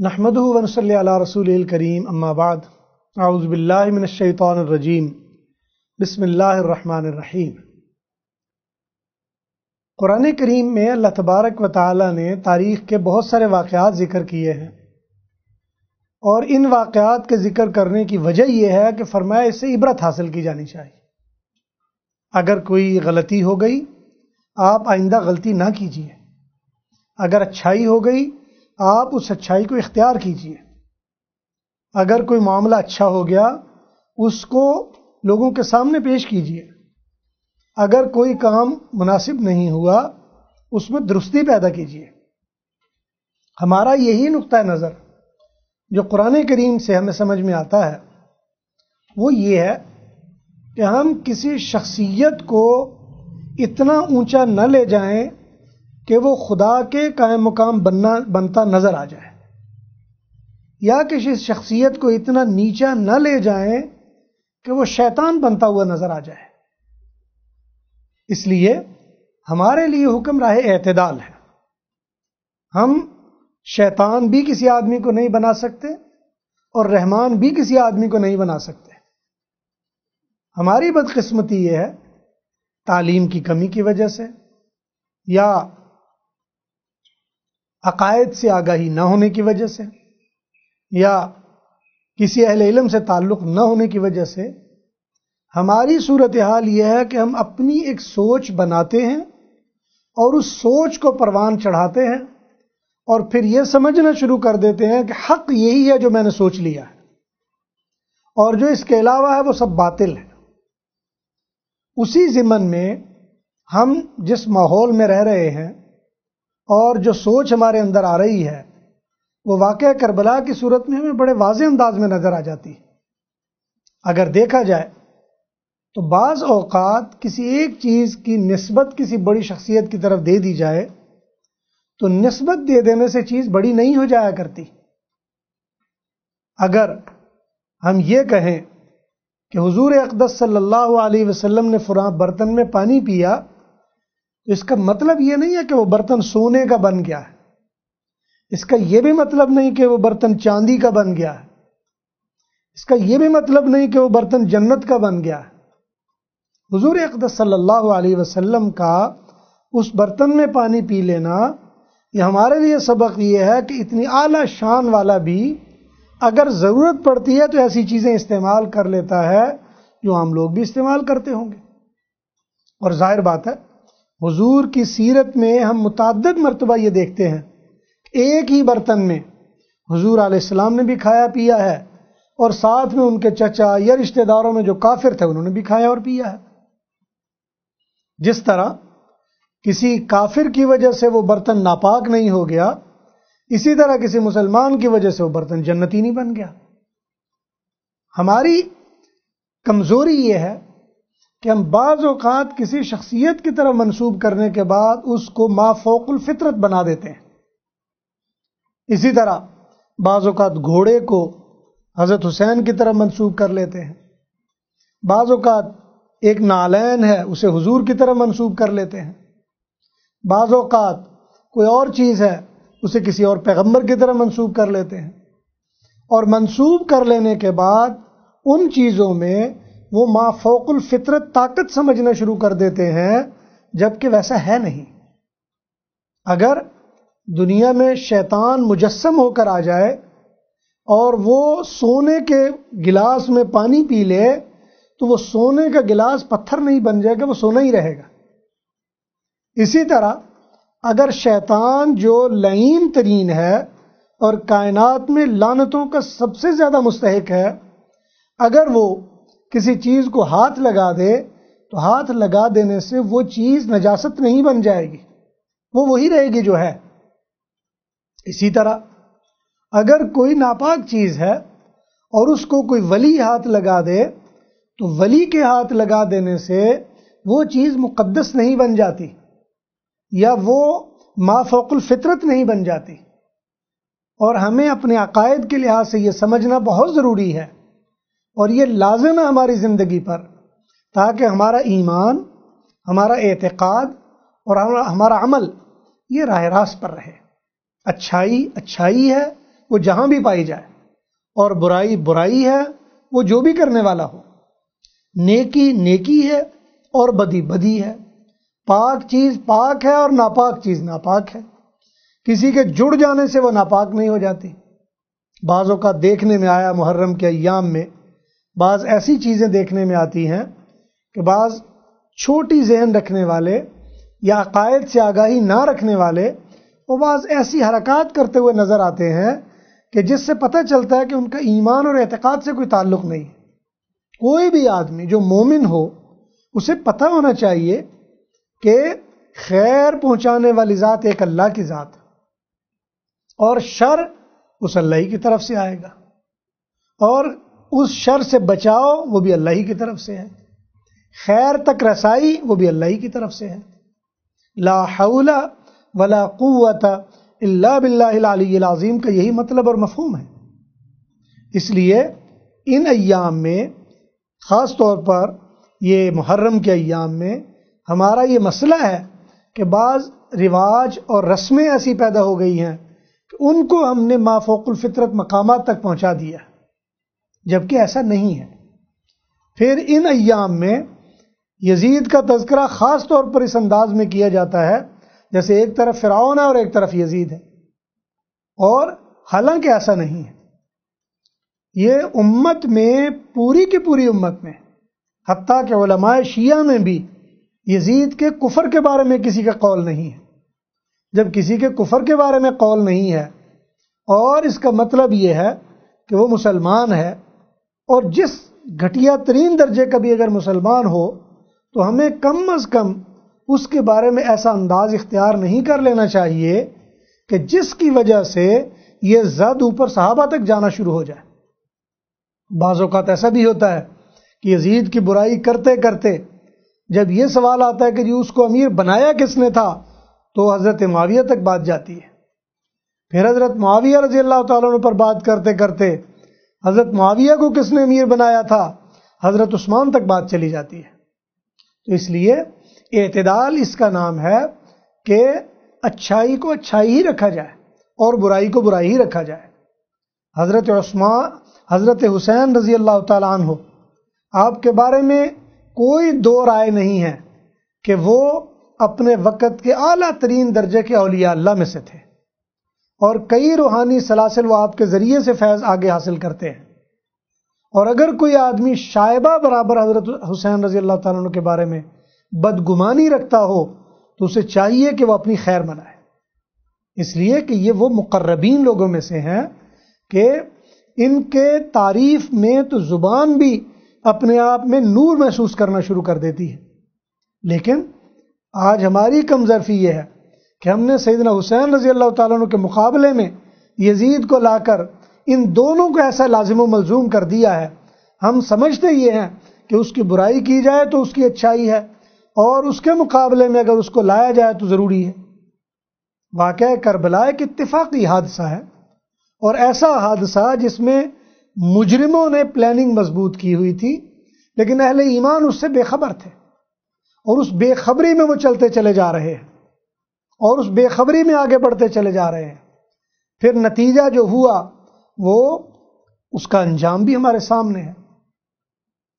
نحمدہ ونصلی علی رسولہ الکریم اما بعد اعوذ باللہ من الشیطان الرجیم بسم اللہ الرحمن الرحیم۔ قرآن کریم میں اللہ تبارک و تعالی نے تاریخ کے بہت سارے واقعات ذکر کیے ہیں، اور ان واقعات کے ذکر کرنے کی وجہ یہ ہے کہ فرمایا اس سے عبرت حاصل کی جانی چاہیے۔ اگر کوئی غلطی ہو گئی آپ آئندہ غلطی نہ کیجیے، اگر اچھائی ہو گئی آپ اس اچھائی کو اختیار کیجیے، اگر کوئی معاملہ اچھا ہو گیا اس کو لوگوں کے سامنے پیش کیجیے، اگر کوئی کام مناسب نہیں ہوا اس میں درستی پیدا کیجیے۔ ہمارا یہی نقطہ نظر جو قرآن کریم سے ہمیں سمجھ میں آتا ہے وہ یہ ہے کہ ہم کسی شخصیت کو اتنا اونچا نہ لے جائیں کہ وہ خدا کے قائم مقام بنتا نظر آ جائے، یا کسی شخصیت کو اتنا نیچا نہ لے جائیں کہ وہ شیطان بنتا ہوا نظر آ جائے۔ اس لیے ہمارے لیے حکم راہ اعتدال ہے۔ ہم شیطان بھی کسی آدمی کو نہیں بنا سکتے اور رحمان بھی کسی آدمی کو نہیں بنا سکتے۔ ہماری بدقسمتی یہ ہے تعلیم کی کمی کی وجہ سے، یا عقائد سے آگاہی نہ ہونے کی وجہ سے، یا کسی اہل علم سے تعلق نہ ہونے کی وجہ سے، ہماری صورتحال یہ ہے کہ ہم اپنی ایک سوچ بناتے ہیں اور اس سوچ کو پروان چڑھاتے ہیں، اور پھر یہ سمجھنا شروع کر دیتے ہیں کہ حق یہی ہے جو میں نے سوچ لیا ہے، اور جو اس کے علاوہ ہے وہ سب باطل ہے۔ اسی ضمن میں ہم جس ماحول میں رہ رہے ہیں اور جو سوچ ہمارے اندر آ رہی ہے وہ واقعہ کربلا کی صورت میں ہمیں بڑے واضح انداز میں نظر آ جاتی ہے۔ اگر دیکھا جائے تو بعض اوقات کسی ایک چیز کی نسبت کسی بڑی شخصیت کی طرف دے دی جائے تو نسبت دے دینے سے چیز بڑی نہیں ہو جایا کرتی۔ اگر ہم یہ کہیں کہ حضور اقدس صلی اللہ علیہ وسلم نے فلاں برتن میں پانی پیا، تو اس کا مطلب یہ نہیں ہے کہ وہ برتن سونے کا بن گیا ہے، اس کا یہ بھی مطلب نہیں کہ وہ برتن چاندی کا بن گیا ہے، اس کا یہ بھی مطلب نہیں کہ وہ برتن جنت کا بن گیا ہے۔ حضور اقدس صلی اللہ علیہ وسلم کا اس برتن میں پانی پی لینا یہ ہمارے لیے سبق یہ ہے کہ اتنی اعلیٰ شان والا بھی اگر ضرورت پڑتی ہے تو ایسی چیزیں استعمال کر لیتا ہے جو عام لوگ بھی استعمال کرتے ہوں گے۔ اور ظاہر بات ہے حضور کی سیرت میں ہم متعدد مرتبہ یہ دیکھتے ہیں ایک ہی برتن میں حضور علیہ السلام نے بھی کھایا پیا ہے، اور ساتھ میں ان کے چچا یا رشتہ داروں میں جو کافر تھے انہوں نے بھی کھایا اور پیا ہے۔ جس طرح کسی کافر کی وجہ سے وہ برتن ناپاک نہیں ہو گیا، اسی طرح کسی مسلمان کی وجہ سے وہ برتن جنتی نہیں بن گیا۔ ہماری کمزوری یہ ہے کہ ہم بعض اوقات کسی شخصیت کی طرف منسوب کرنے کے بعد اس کو ما فوق الفطرت بنا دیتے ہیں۔ اسی طرح بعض اوقات گھوڑے کو حضرت حسین کی طرف منسوب کر لیتے ہیں، بعض اوقات ایک نعلین ہے اسے حضور کی طرف منسوب کر لیتے ہیں، بعض اوقات کوئی اور چیز ہے اسے کسی اور پیغمبر کی طرف منسوب کر لیتے ہیں، اور منسوب کر لینے کے بعد ان چیزوں میں وہ ما فوق الفطرت طاقت سمجھنا شروع کر دیتے ہیں جبکہ ویسا ہے نہیں۔ اگر دنیا میں شیطان مجسم ہو کر آ جائے اور وہ سونے کے گلاس میں پانی پی لے تو وہ سونے کا گلاس پتھر نہیں بن جائے گا، وہ سونا ہی رہے گا۔ اسی طرح اگر شیطان جو لعین ترین ہے اور کائنات میں لعنتوں کا سب سے زیادہ مستحق ہے، اگر وہ کسی چیز کو ہاتھ لگا دے تو ہاتھ لگا دینے سے وہ چیز نجاست نہیں بن جائے گی، وہ وہی رہے گی جو ہے۔ اسی طرح اگر کوئی ناپاک چیز ہے اور اس کو کوئی ولی ہاتھ لگا دے تو ولی کے ہاتھ لگا دینے سے وہ چیز مقدس نہیں بن جاتی، یا وہ ما فوق الفطرت نہیں بن جاتی۔ اور ہمیں اپنے عقائد کے لحاظ سے یہ سمجھنا بہت ضروری ہے، اور یہ لازم ہے ہماری زندگی پر، تاکہ ہمارا ایمان، ہمارا اعتقاد اور ہمارا عمل یہ راہ راست پر رہے۔ اچھائی اچھائی ہے وہ جہاں بھی پائی جائے، اور برائی برائی ہے وہ جو بھی کرنے والا ہو، نیکی نیکی ہے اور بدی بدی ہے، پاک چیز پاک ہے اور ناپاک چیز ناپاک ہے، کسی کے جڑ جانے سے وہ ناپاک نہیں ہو جاتی۔ بعضوں کا دیکھنے میں آیا محرم کے ایام میں بعض ایسی چیزیں دیکھنے میں آتی ہیں کہ بعض چھوٹی ذہن رکھنے والے یا عقائد سے آگاہی نہ رکھنے والے وہ بعض ایسی حرکات کرتے ہوئے نظر آتے ہیں کہ جس سے پتہ چلتا ہے کہ ان کا ایمان اور اعتقاد سے کوئی تعلق نہیں ہے۔ کوئی بھی آدمی جو مومن ہو اسے پتہ ہونا چاہیے کہ خیر پہنچانے والی ذات ایک اللہ کی ذات ہے، اور شر اس اللہ ہی کی طرف سے آئے گا، اور اس شر سے بچاؤ وہ بھی اللہ ہی کی طرف سے ہے، خیر تک رسائی وہ بھی اللہ ہی کی طرف سے ہے۔ لا حول ولا قوت الا باللہ العلی العظیم کا یہی مطلب اور مفہوم ہے۔ اس لیے ان ایام میں، خاص طور پر یہ محرم کے ایام میں، ہمارا یہ مسئلہ ہے کہ بعض رواج اور رسمیں ایسی پیدا ہو گئی ہیں کہ ان کو ہم نے ما فوق الفطرت مقامات تک پہنچا دیا، جبکہ ایسا نہیں ہے۔ پھر ان ایام میں یزید کا تذکرہ خاص طور پر اس انداز میں کیا جاتا ہے جیسے ایک طرف فرعون ہے اور ایک طرف یزید ہے، اور حالانکہ ایسا نہیں ہے۔ یہ امت میں، پوری کی پوری امت میں، حتیٰ کہ علماء شیعہ میں بھی یزید کے کفر کے بارے میں کسی کا قول نہیں ہے۔ جب کسی کے کفر کے بارے میں قول نہیں ہے، اور اس کا مطلب یہ ہے کہ وہ مسلمان ہے، اور جس گھٹیا ترین درجے کا بھی اگر مسلمان ہو تو ہمیں کم از کم اس کے بارے میں ایسا انداز اختیار نہیں کر لینا چاہیے کہ جس کی وجہ سے یہ زد اوپر صحابہ تک جانا شروع ہو جائے۔ بعض اوقات ایسا بھی ہوتا ہے کہ یزید کی برائی کرتے کرتے جب یہ سوال آتا ہے کہ جی اس کو امیر بنایا کس نے تھا، تو حضرت معاویہ تک بات جاتی ہے۔ پھر حضرت معاویہ رضی اللہ تعالیٰ عنہ پر بات کرتے کرتے حضرت معاویہ کو کس نے امیر بنایا تھا، حضرت عثمان تک بات چلی جاتی ہے۔ تو اس لیے اعتدال اس کا نام ہے کہ اچھائی کو اچھائی ہی رکھا جائے اور برائی کو برائی ہی رکھا جائے۔ حضرت عثمان، حضرت حسین رضی اللہ تعالیٰ عنہ، آپ کے بارے میں کوئی دو رائے نہیں ہے کہ وہ اپنے وقت کے اعلیٰ ترین درجے کے اولیاء اللہ میں سے تھے، اور کئی روحانی سلاسل وہ آپ کے ذریعے سے فیض آگے حاصل کرتے ہیں۔ اور اگر کوئی آدمی شائبہ برابر حضرت حسین رضی اللہ تعالیٰ عنہ کے بارے میں بدگمانی رکھتا ہو تو اسے چاہیے کہ وہ اپنی خیر منائے، اس لیے کہ یہ وہ مقربین لوگوں میں سے ہیں کہ ان کے تعریف میں تو زبان بھی اپنے آپ میں نور محسوس کرنا شروع کر دیتی ہے۔ لیکن آج ہماری کم ظرفی یہ ہے کہ ہم نے سیدنا حسین رضی اللہ تعالیٰ عنہ کے مقابلے میں یزید کو لا کر ان دونوں کو ایسا لازم و ملزوم کر دیا ہے۔ ہم سمجھتے یہ ہیں کہ اس کی برائی کی جائے تو اس کی اچھائی ہے، اور اس کے مقابلے میں اگر اس کو لایا جائے تو ضروری ہے۔ واقعہ کربلا ایک اتفاقی حادثہ ہے، اور ایسا حادثہ جس میں مجرموں نے پلاننگ مضبوط کی ہوئی تھی، لیکن اہل ایمان اس سے بے خبر تھے، اور اس بے خبری میں وہ چلتے چلے جا رہے ہیں، اور اس بے خبری میں آگے بڑھتے چلے جا رہے ہیں۔ پھر نتیجہ جو ہوا وہ اس کا انجام بھی ہمارے سامنے ہے۔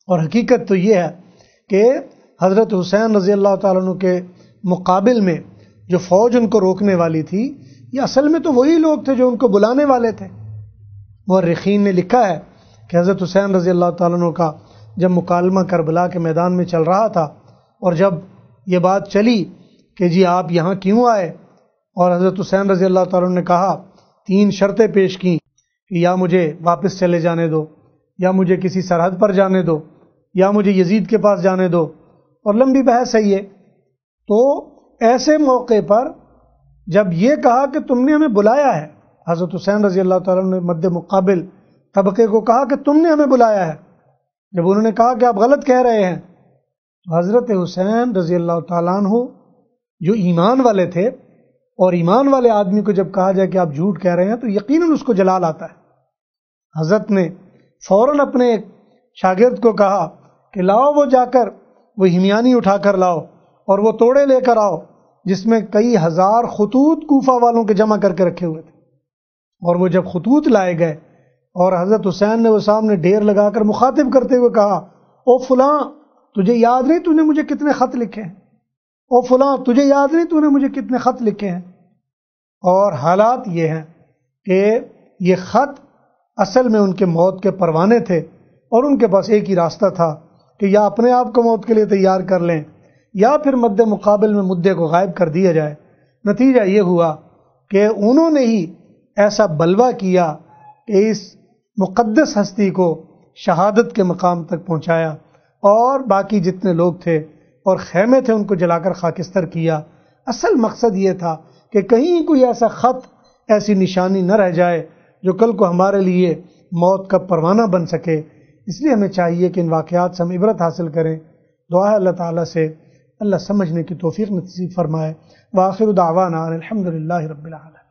اور حقیقت تو یہ ہے کہ حضرت حسین رضی اللہ تعالیٰ عنہ کے مقابل میں جو فوج ان کو روکنے والی تھی، یہ اصل میں تو وہی لوگ تھے جو ان کو بلانے والے تھے۔ مورخین نے لکھا ہے کہ حضرت حسین رضی اللہ تعالیٰ عنہ کا جب مکالمہ کربلا کے میدان میں چل رہا تھا، اور جب یہ بات چلی کہ جی آپ یہاں کیوں آئے، اور حضرت حسین رضی اللہ تعالیٰ عنہ نے کہا، 3 شرطیں پیش کی کہ یا مجھے واپس چلے جانے دو، یا مجھے کسی سرحد پر جانے دو، یا مجھے یزید کے پاس جانے دو، اور لمبی بحث ہے یہ۔ تو ایسے موقع پر جب یہ کہا کہ تم نے ہمیں بلایا ہے، حضرت حسین رضی اللہ تعالیٰ عنہ نے مد مقابل طبقے کو کہا کہ تم نے ہمیں بلایا ہے، جب انہوں نے کہا کہ آپ غلط کہہ رہے ہیں، تو حضرت حسین رضی اللہ تعالیٰ عنہ جو ایمان والے تھے، اور ایمان والے آدمی کو جب کہا جائے کہ آپ جھوٹ کہہ رہے ہیں تو یقیناً اس کو جلال آتا ہے۔ حضرت نے فوراً اپنے شاگرد کو کہا کہ لاؤ وہ جا کر وہ ہمیانی اٹھا کر لاؤ، اور وہ توڑے لے کر آؤ جس میں کئی ہزار خطوط کوفہ والوں کے جمع کر کے رکھے ہوئے تھے۔ اور وہ جب خطوط لائے گئے اور حضرت حسین نے وہ سامنے ڈھیر لگا کر مخاطب کرتے ہوئے کہا، او فلاں تجھے یاد نہیں تو نے مجھے کتنے خط لکھے ہیں، او فلاں تجھے یاد نہیں تو نے مجھے کتنے خط لکھے ہیں. اور حالات یہ ہیں کہ یہ خط اصل میں ان کے موت کے پروانے تھے، اور ان کے پاس ایک ہی راستہ تھا کہ یا اپنے آپ کو موت کے لیے تیار کر لیں یا پھر مد مقابل میں مدعے کو غائب کر دیا جائے. نتیجہ یہ ہوا کہ انہوں نے ہی ایسا بلوہ کیا کہ اس مقدس ہستی کو شہادت کے مقام تک پہنچایا، اور باقی جتنے لوگ تھے اور خیمے تھے ان کو جلا کر خاکستر کیا. اصل مقصد یہ تھا کہ کہیں کوئی ایسا خط، ایسی نشانی نہ رہ جائے جو کل کو ہمارے لیے موت کا پروانہ بن سکے. اس لیے ہمیں چاہیے کہ ان واقعات سے ہم عبرت حاصل کریں. دعا ہے اللہ تعالیٰ سے اللہ سمجھنے کی توفیق نصیب فرمائے. وآخر دعوانا الحمدللہ رب العالمین.